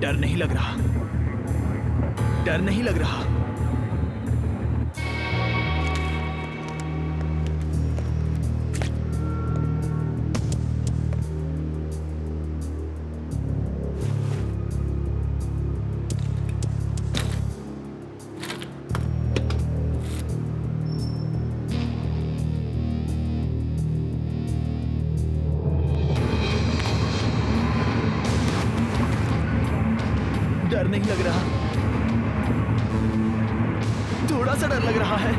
डर नहीं लग रहा, डर नहीं लग रहा। डर नहीं लग रहा, थोड़ा सा डर लग रहा है।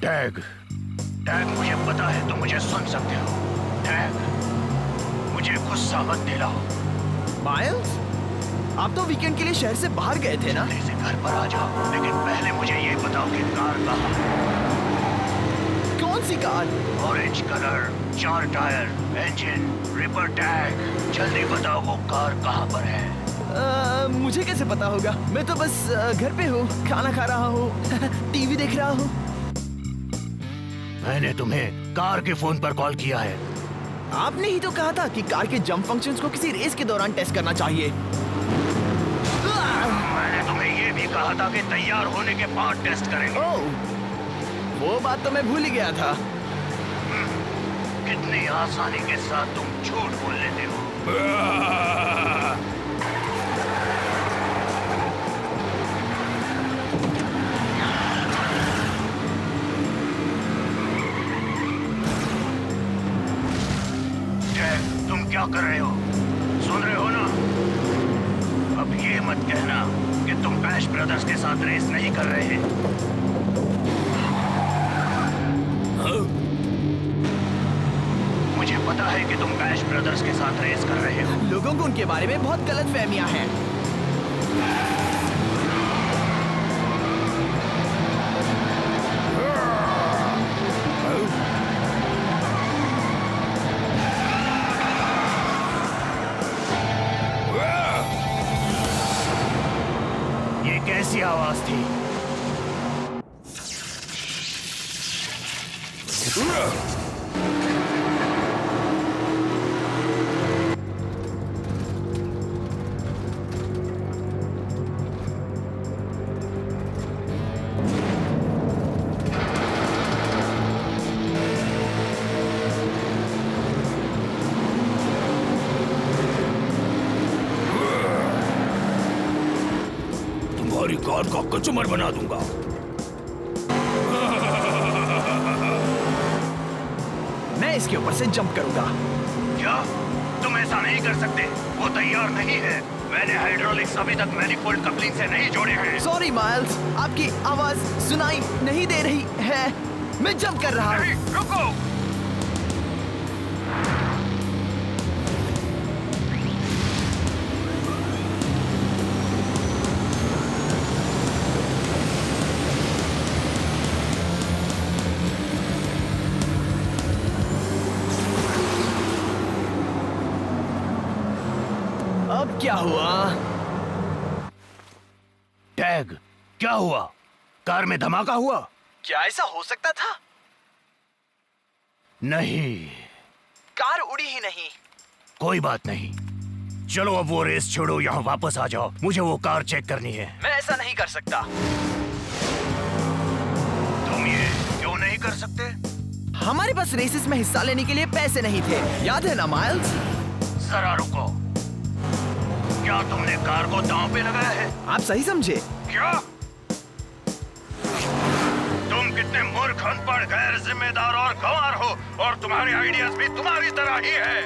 टैग, टैग, मुझे पता है तुम मुझे सुन सकते हो। टैग, मुझे गुस्सा मत दिलाओ। माइल्स, आप तो वीकेंड के लिए शहर से बाहर गए थे ना? जल्दी से घर पर आ जाओ, लेकिन पहले मुझे ये बताओ कि कार कहाँ? कौन सी car? Orange colour, 4 tyre, engine, ripper tag. जल्दी बताओ वो कार कहाँ पर है? मुझे कैसे पता होगा? मैं तो बस घर पे हूँ, खाना खा रहा हूँ, टीवी देख रहा हूँ। मैंने तुम्हें कार के फोन पर कॉल किया है। आपने ही तो कहा था कि कार के जंप फंक्शंस को किसी रेस के दौरान टेस्ट करना चाहिए। मैंने तुम्हें ये भी कहा था कि तैयार होने के बाद टेस्ट करेंगे। ओह, वो बात तो मैं भूल ही गया था। कितनी आसानी के साथ तुम झूठ बोल लेते हो। तुम क्या कर रहे हो? सुन रहे हो ना? अब ये मत कहना कि तुम बैश ब्रदर्स के साथ रेस नहीं कर रहे। मुझे पता है कि तुम बैश ब्रदर्स के साथ रेस कर रहे हो। लोगों को उनके बारे में बहुत गलत फहमियां हैं। ये कैसी आवाज थी? तुम्हारी कार का कचूमर बना दूंगा। मैं इसके ऊपर से जंप करूंगा। क्या तुम ऐसा नहीं कर सकते? वो तैयार नहीं है। मैंने हाइड्रोलिक्स अभी तक मैनिफोल्ड कपलिंग से नहीं जोड़े हैं। सॉरी माइल्स, आपकी आवाज सुनाई नहीं दे रही है। मैं जंप कर रहा हूँ। नहीं, रुको। अब क्या हुआ? टैग, क्या हुआ? कार में धमाका हुआ? क्या ऐसा हो सकता था? नहीं, कार उड़ी ही नहीं। कोई बात नहीं। चलो अब वो रेस छोड़ो, यहाँ वापस आ जाओ। मुझे वो कार चेक करनी है। मैं ऐसा नहीं कर सकता। कर सकते? हमारे पास रेसेस में हिस्सा लेने के लिए पैसे नहीं थे, याद है ना माइल्स? जरा रुको, क्या तुमने कार को दांव पे लगाया है? आप सही समझे। क्या? तुम कितने मूर्ख, अनपढ़, गैर जिम्मेदार और गंवार हो, और तुम्हारे आइडियाज भी तुम्हारी तरह ही है।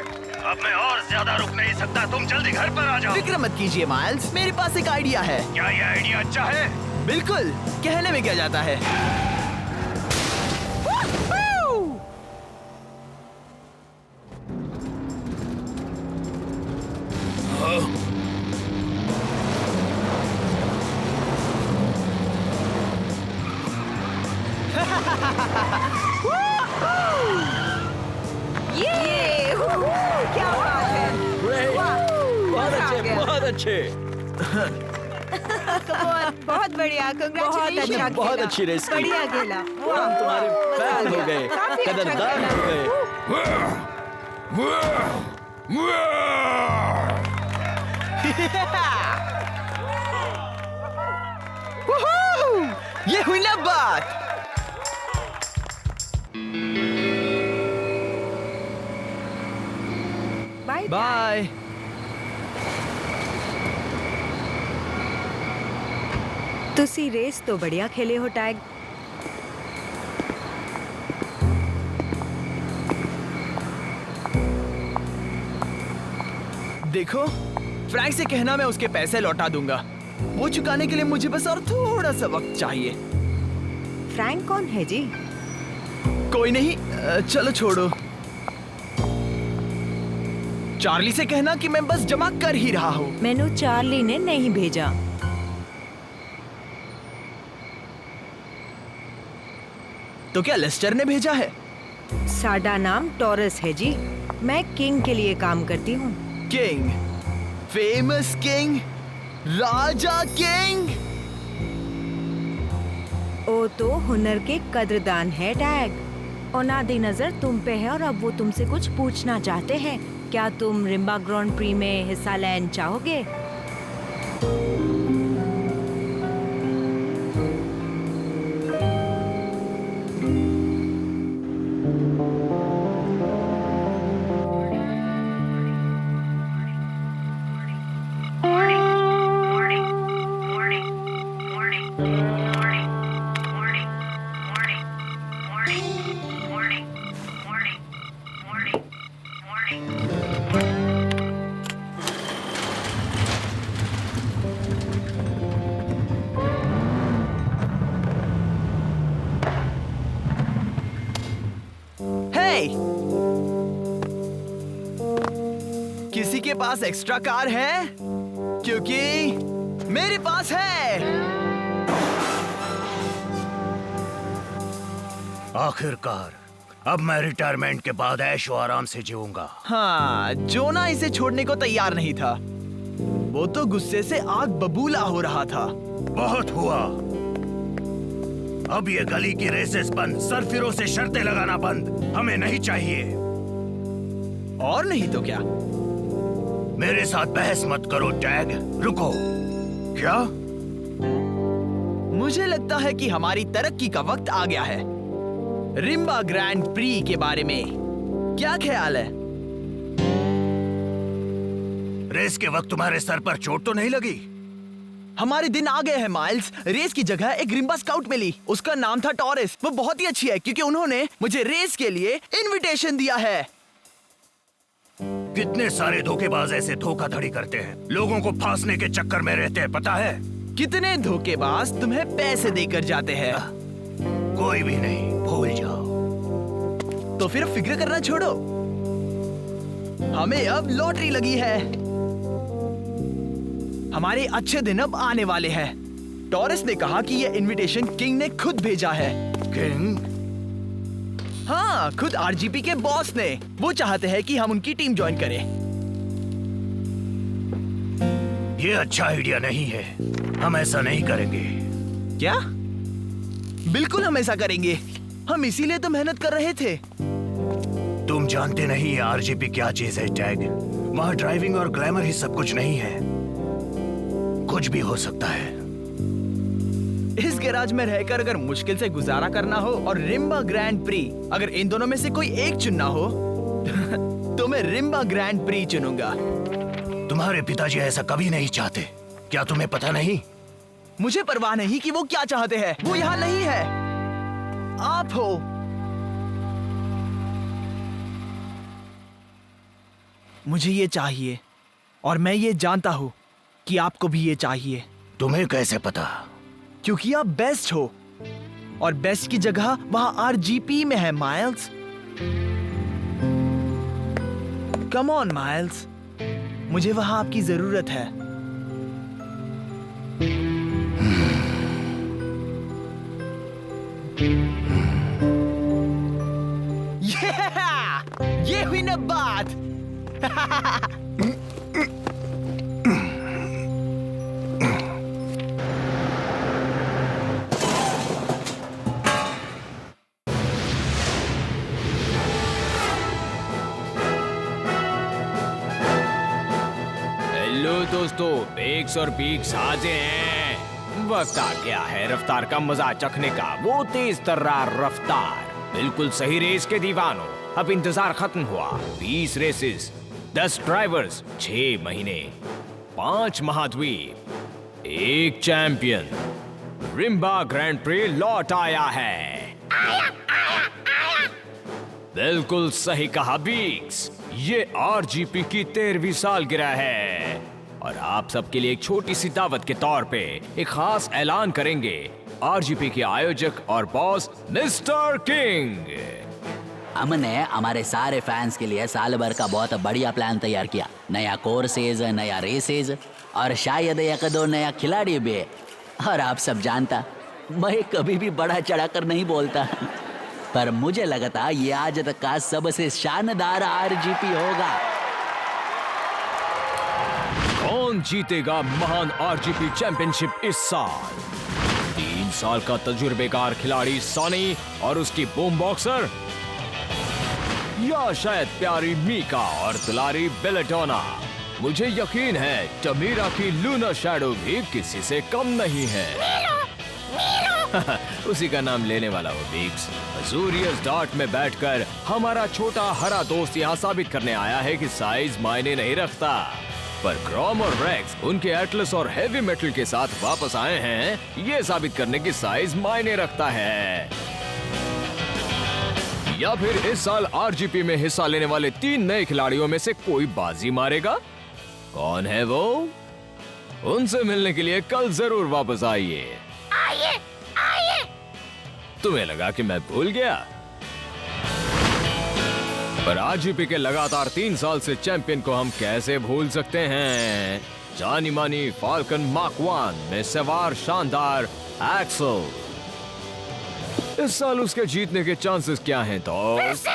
अब मैं और ज्यादा रुक नहीं सकता, तुम जल्दी घर पर आ जाओ। फिक्र मत कीजिए माइल्स, मेरे पास एक आइडिया है। क्या ये आइडिया अच्छा है? बिल्कुल, कहने में क्या जाता है। क्या बात है। बहुत अच्छे, बहुत अच्छे। बहुत बढ़िया, कांग्रेचुलेशन। बहुत अच्छी रेस की। बढ़िया खेला। हम तुम्हारे फैन हो गए, कदरदान हो गए। ये हुई ना बात। Bye bye. तुसी रेस तो बढ़िया खेले हो टैग। देखो, फ्रैंक से कहना मैं उसके पैसे लौटा दूंगा। वो चुकाने के लिए मुझे बस और थोड़ा सा वक्त चाहिए। फ्रैंक कौन है जी? कोई नहीं, चलो छोड़ो। चार्ली से कहना कि मैं बस जमा कर ही रहा हूँ। मैनू चार्ली ने नहीं भेजा। तो क्या लेस्टर ने भेजा है? साडा नाम टॉरस है जी। मैं किंग के लिए काम करती हूँ। किंग, फेमस किंग, राजा किंग। ओ तो हुनर के कदरदान है टैग। ओनादी नजर तुम पे है और अब वो तुमसे कुछ पूछना चाहते हैं। क्या तुम रिम्बा ग्रैंड प्री में हिस्सा लेना चाहोगे? किसी के पास एक्स्ट्रा कार है? क्योंकि मेरे पास है। आखिरकार, अब मैं रिटायरमेंट के बाद ऐशो आराम से जीऊंगा। हाँ, जोना इसे छोड़ने को तैयार नहीं था। वो तो गुस्से से आग बबूला हो रहा था। बहुत हुआ। अब ये गली की रेसेस बंद, सरफिरों से शर्तें लगाना बंद। हमें नहीं चाहिए। और नहीं तो क्या? मेरे साथ बहस मत करो टैग। रुको, क्या? मुझे लगता है कि हमारी तरक्की का वक्त आ गया है। रिम्बा ग्रैंड प्री के बारे में क्या ख्याल है? रेस के वक्त तुम्हारे सर पर चोट तो नहीं लगी? हमारे दिन आ गए हैं माइल्स। रेस की जगह एक रिम्बा स्काउट मिली। उसका नाम था टॉरस। वो बहुत ही अच्छी है क्योंकि उन्होंने मुझे रेस के लिए इनविटेशन दिया है। कितने सारे धोखेबाज ऐसे धोखाधड़ी करते हैं, लोगों को फांसने के चक्कर में रहते हैं, पता है? कितने धोखेबाज तुम्हें पैसे देकर जाते हैं। कोई भी नहीं, भूल जाओ। तो फिर फिक्र करना छोड़ो। हमें अब लॉटरी लगी है। हमारे अच्छे दिन अब आने वाले हैं। टॉरस ने कहा कि यह इनविटेशन किंग ने खुद भेजा है। किंग? हाँ, खुद आरजीपी के बॉस ने। वो चाहते हैं कि हम उनकी टीम ज्वाइन करें। ये अच्छा आइडिया नहीं है। हम ऐसा नहीं करेंगे। क्या? बिल्कुल हम ऐसा करेंगे। हम इसीलिए तो मेहनत कर रहे थे। तुम जानते नहीं ये आरजीपी क्या चीज है टैग। वहाँ ड्राइविंग और ग्लैमर ही सब कुछ नहीं है। कुछ भी हो सकता है। इस गैराज में रहकर अगर मुश्किल से गुजारा करना हो और रिम्बा ग्रैंड प्री, अगर इन दोनों में से कोई एक चुनना हो तो मैं रिम्बा ग्रैंड प्री चुनूंगा। तुम्हारे पिताजी ऐसा कभी नहीं चाहते, क्या तुम्हें पता नहीं? मुझे परवाह नहीं कि वो क्या चाहते हैं, वो यहाँ नहीं है, आप हो। मुझे ये चाहिए और मैं ये जानता हूँ कि आपको भी ये चाहिए। तुम्हें कैसे पता? क्योंकि आप बेस्ट हो और बेस्ट की जगह वहाँ आरजीपी में है माइल्स। कम ऑन माइल्स, मुझे वहाँ आपकी जरूरत है। ये हुई ना बात। हेलो दोस्तों, बेक्स और बीक्स हाजिर हैं। वक्त आ गया है रफ्तार का मजा चखने का, वो तेज तर्रार रफ्तार। बिल्कुल सही रेस के दीवानों, अब इंतजार खत्म हुआ। 20 रेसेस, 10 ड्राइवर्स, 6 महीने, 5 महाद्वीप, 1 चैंपियन। रिम्बा ग्रैंड प्री लौट आया है। बिल्कुल सही कहा बीक्स, ये आरजीपी की 13वीं सालगिरह है और आप सबके लिए एक छोटी सी दावत के तौर पे एक खास ऐलान करेंगे आरजीपी के आयोजक और बॉस मिस्टर किंग। हमने हमारे सारे फैंस के लिए साल भर का बहुत बढ़िया प्लान तैयार किया। नया कोर्सेज, नया रेसेज और शायद एक दो नया खिलाड़ी भी। और आप सब जानता, मैं कभी भी बड़ा चढ़ाकर नहीं बोलता, पर मुझे लगता ये आज तक का सबसे शानदार आरजीपी होगा। कौन जीतेगा महान आरजीपी चैंपियनशिप इस साल? 3 साल का तजुर्बेकार खिलाड़ी सनी और उसकी बूम बॉक्सर, या शायद प्यारी मीका और दुलारी बेलेडोना। मुझे यकीन है टमीरा की लूना शैडो भी किसी से कम नहीं है। उसी का नाम लेने वाला हो बीक्स। अजूरियस डॉट में बैठकर हमारा छोटा हरा दोस्त यहाँ साबित करने आया है कि साइज मायने नहीं रखता, पर क्रोम और रेक्स उनके एटलस और हेवी मेटल के साथ वापस आए हैं ये साबित करने की साइज मायने रखता है। या फिर इस साल आरजीपी में हिस्सा लेने वाले 3 नए खिलाड़ियों में से कोई बाजी मारेगा? कौन है वो? उनसे मिलने के लिए कल जरूर वापस आइए। तुम्हें लगा कि मैं भूल गया, पर आरजीपी के लगातार 3 साल से चैंपियन को हम कैसे भूल सकते हैं? जानी मानी फाल्कन मार्क 1 में सवार शानदार एक्सल। इस साल उसके जीतने के चांसेस क्या हैं दोस्त?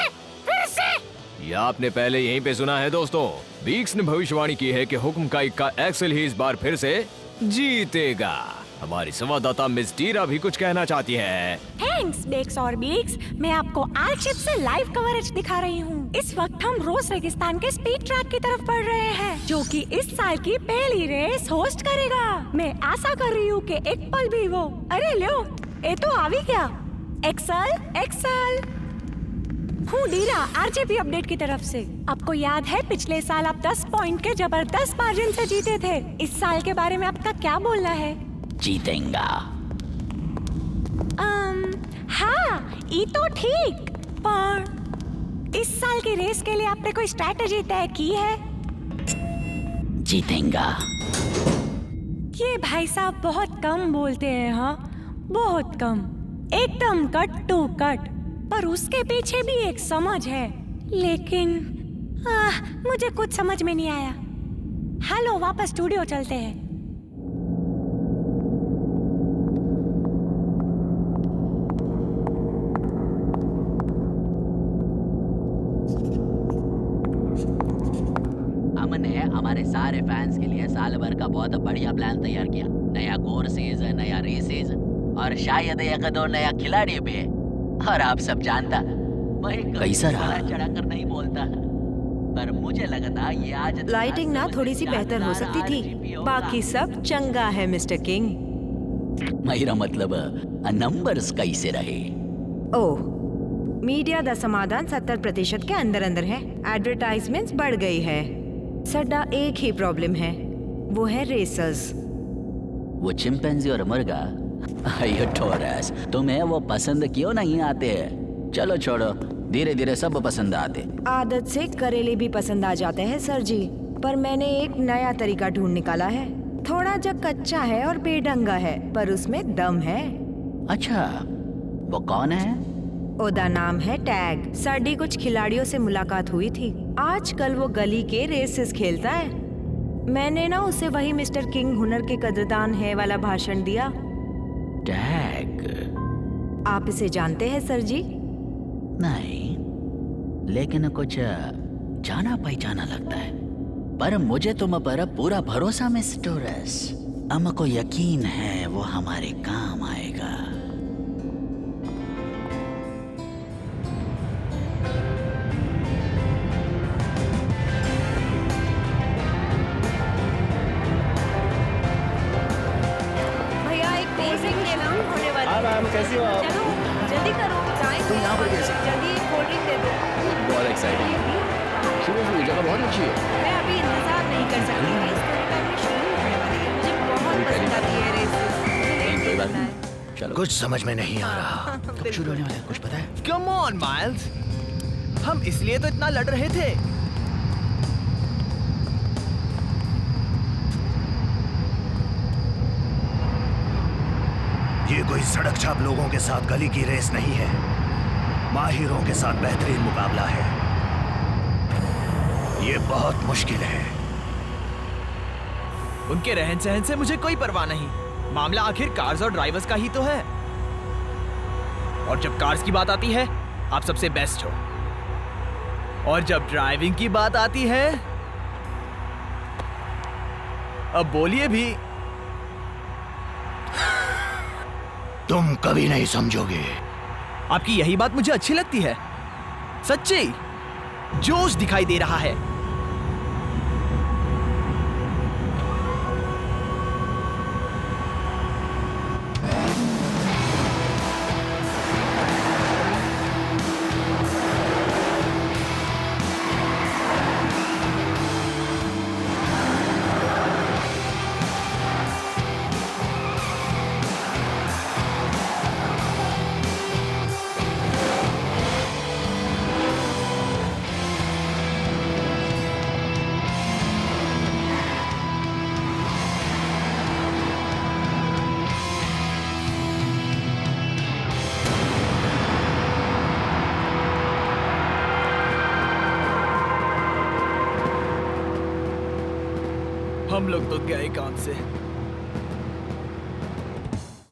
यह आपने पहले यहीं पे सुना है दोस्तों। बीक्स ने भविष्यवाणी की है कि हुक्म का इक्का एक्सल ही इस बार फिर से जीतेगा। हमारी संवाददाता मिस डीरा भी कुछ कहना चाहती है। थैंक्स बेक्स और बीक्स, मैं आपको आर्कशिप से लाइव कवरेज दिखा रही हूँ। इस वक्त हम रोज रेगिस्तान के स्पीड ट्रैक की तरफ बढ़ रहे हैं, जो कि इस साल की पहली रेस होस्ट करेगा। मैं आशा कर रही हूँ कि एक पल भी वो, अरे लो, ये तो आ भी क्या? एक्सल हूँ डीरा, आरजेपी अपडेट की तरफ से। आपको याद है पिछले साल आप 10 पॉइंट के जबरदस्त मार्जिन से जीते थे। इस साल के बारे में आपका क्या बोलना है? जीतेगा। हाँ, ये तो ठीक, पर इस साल की रेस के लिए आपने कोई स्ट्रैटेजी तय की है? जीतेगा। ये भाई साहब बहुत कम बोलते हैं, हाँ, बहुत कम, एकदम कट टू कट, पर उसके पीछे भी एक समझ है। लेकिन मुझे कुछ समझ में नहीं आया। हेलो, वापस स्टूडियो चलते हैं। हमने हमारे सारे फैंस के लिए साल भर का बहुत बढ़िया प्लान तैयार किया। नया कोर्सेज, नया रेसेज और शायद एक दो नया खिलाड़ी भी। और आप सब जानता, मैं कैसा रहा चढ़ाकर नहीं बोलता, पर मुझे लगता ये आज लाइटिंग ना थोड़ी सी बेहतर हो सकती थी। बाकी सब चंगा है मिस्टर किंग। मेरा मतलब नंबर्स कैसे रहे? ओह, मीडिया का समाधान 70% के अंदर अंदर है। एडवर्टाइजमेंट्स बढ़ गई है। सड्डा एक ही प्रॉब्लम है, वो है रेसर्स। वो चिंपैंजी और मुर्गा, ये टोरस, तुम्हें वो पसंद क्यों नहीं आते हैं? चलो छोड़ो, धीरे धीरे सब पसंद आते। आदत से करेले भी पसंद आ जाते हैं सर जी, पर मैंने एक नया तरीका ढूंढ निकाला है। थोड़ा जब कच्चा है और बेढंगा है, पर उसमें दम है। अच्छा, वो कौन है? ओदा नाम है टैग। साडी कुछ खिलाड़ियों से मुलाकात हुई थी। आजकल वो गली के रेसेस खेलता है। मैंने ना उसे वही मिस्टर किंग हुनर के कदरदान है वाला भाषण दिया। टैग? आप इसे जानते हैं सर जी? नहीं, लेकिन कुछ जाना पहचाना लगता है। पर मुझे तुम पर पूरा भरोसा मिस टोरस। हमको यकीन है वो हमारे काम आएगा। भैया एक कोल्ड ड्रिंक लेना होने वाली। हाँ मैम, कैसी हो आप? चलो जल्दी करो, टाइम तुम यहाँ पर कैसे? जल्दी एक कोल्ड ड्रिंक दे दो। बहुत एक्साइटिंग। शुरू से जगह बहुत अच्छी है। मैं अभी इंतजार नहीं कर सकती। रेस थोड़े टाइम में शुरू होने वाली है। मुझे बहुत पसंद आती है रेसेस। मुझे लेट कोई बात करना नहीं। है। चलो, कुछ समझ में नहीं आ रहा। कब शुरू होने वाला है, कुछ पता है? कम ऑन माइल्स, हम इसलिए तो इतना लड़ रहे थे। ये कोई सड़क छाप लोगों के साथ गली की रेस नहीं है, माहिरों के साथ बेहतरीन मुकाबला है। ये बहुत मुश्किल है। उनके रहन सहन से मुझे कोई परवाह नहीं। मामला आखिर कार्स और ड्राइवर्स का ही तो है। और जब कार्स की बात आती है, आप सबसे बेस्ट हो। और जब ड्राइविंग की बात आती है, अब बोलिए भी। तुम कभी नहीं समझोगे। आपकी यही बात मुझे अच्छी लगती है। सच्ची जोश दिखाई दे रहा है। हम लोग तो गए काम से।